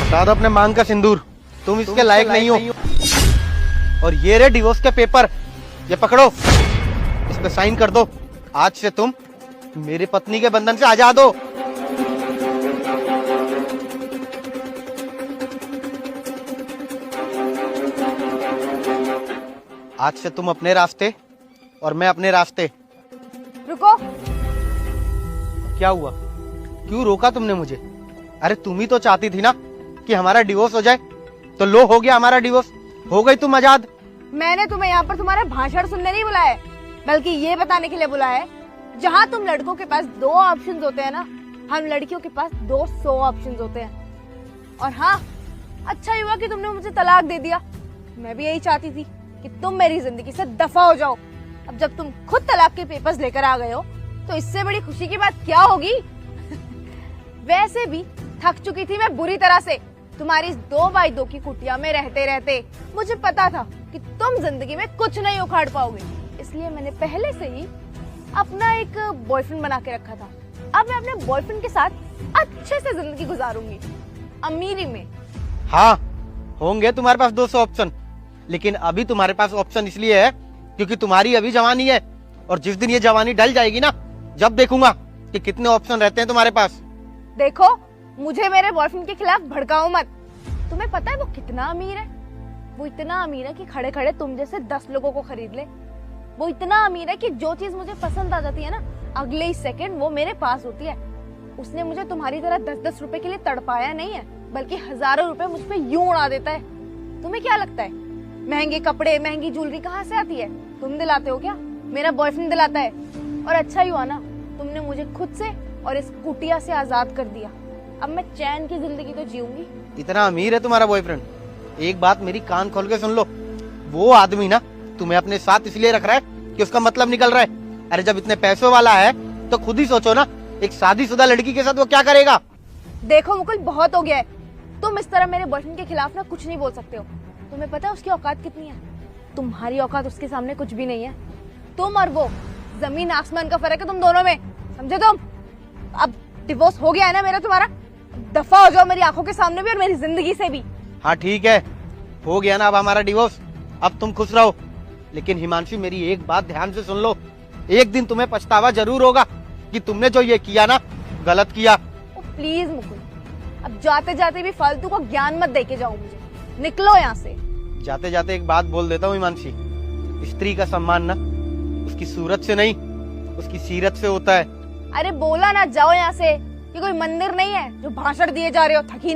दादा अपने मांग का सिंदूर, तुम इसके लायक नहीं हो। और ये रे डिवोर्स के पेपर, ये पकड़ो, इस पे साइन कर दो। आज से तुम मेरी पत्नी के बंधन से आजाद हो। आज से तुम अपने रास्ते और मैं अपने रास्ते। रुको। क्या हुआ? क्यों रोका तुमने मुझे? अरे तुम ही तो चाहती थी ना कि हमारा डिवोर्स हो जाए, तो लो हो गया हमारा डिवोर्स, हो गई तुम आजाद। मैंने तुम्हें यहाँ पर तुम्हारा भाषण सुनने नहीं बुलाया है, बल्कि ये बताने के लिए बुलाया है, जहाँ तुम लड़कों के पास 2 ऑप्शंस होते हैं ना, हम लड़कियों के पास 200 ऑप्शंस होते हैं। और हाँ, अच्छा ही हुआ कि तुमने मुझे तलाक दे दिया। मैं भी यही चाहती थी कि तुम मेरी जिंदगी से दफा हो जाओ। अब जब तुम खुद तलाक के पेपर्स लेकर आ गए हो, तो इससे बड़ी खुशी की बात क्या होगी? वैसे भी थक चुकी थी मैं बुरी तरह से तुम्हारी इस 2x2 की कुटिया में रहते रहते। मुझे पता था कि तुम जिंदगी में कुछ नहीं उखाड़ पाओगे, इसलिए मैंने पहले से ही अपना एक बॉयफ्रेंड बना के रखा था। अब मैं अपने बॉयफ्रेंड के साथ अच्छे से जिंदगी गुजारूंगी, अमीरी में। हाँ, होंगे तुम्हारे पास 200 ऑप्शन, लेकिन अभी तुम्हारे पास ऑप्शन इसलिए है क्योंकि तुम्हारी अभी जवानी है। और जिस दिन ये जवानी ढल जाएगी ना, जब देखूंगा कि कितने ऑप्शन रहते हैं तुम्हारे पास। देखो, मुझे मेरे बॉयफ्रेंड के खिलाफ भड़काओ मत। तुम्हें पता है वो कितना अमीर है? वो इतना अमीर है कि खड़े खड़े तुम जैसे 10 लोगों को खरीद ले। वो इतना अमीर है कि जो चीज मुझे पसंद आ जाती है ना, अगले ही सेकंड वो मेरे पास होती है। उसने मुझे तुम्हारी तरह 10-10 रुपए के लिए तड़पाया नहीं है, बल्कि हजारों रुपए मुझ पे यूं उड़ा देता है। तुम्हें क्या लगता है महंगे कपड़े, महंगी ज्वेलरी कहाँ से आती है? तुम दिलाते हो क्या? मेरा बॉयफ्रेंड दिलाता है। और अच्छा ही हुआ ना, तुमने मुझे खुद से और इस कुटिया से आजाद कर दिया। अब मैं चैन की जिंदगी तो जीऊंगी। इतना अमीर है तुम्हारा बॉयफ्रेंड? एक बात मेरी कान खोल के सुन लो, वो आदमी ना तुम्हें अपने साथ इसलिए रख रहा है कि उसका मतलब निकल रहा है। अरे जब इतने पैसों वाला है तो खुद ही सोचो ना, एक शादीशुदा लड़की के साथ वो क्या करेगा। देखो मुकुल, बहुत हो गया है। तुम इस तरह मेरे बॉयफ्रेंड के खिलाफ ना कुछ नहीं बोल सकते हो। तुम्हें पता है उसकी औकात कितनी है? तुम्हारी औकात उसके सामने कुछ भी नहीं है। तुम और वो, जमीन आसमान का फर्क है तुम दोनों में, समझे तुम? अब डिवोर्स हो गया है ना मेरा तुम्हारा, दफा हो जाओ मेरी आंखों के सामने भी और मेरी जिंदगी से भी। हाँ ठीक है, हो गया ना अब हमारा डिवोर्स, अब तुम खुश रहो। लेकिन हिमांशु मेरी एक बात ध्यान से सुन लो, एक दिन तुम्हें पछतावा जरूर होगा कि तुमने जो ये किया ना, गलत किया। प्लीज मुकुल, अब जाते जाते भी फालतू को ज्ञान मत देके जाओ मुझे। निकलो यहाँ से। जाते जाते एक बात बोल देता हूँ हिमांशी, स्त्री का सम्मान ना उसकी सूरत से नहीं, उसकी सीरत से होता है। अरे बोला ना, जाओ यहाँ से। ये कोई मंदिर नहीं है जो भाषण दिए जा रहे हो। थकी नहीं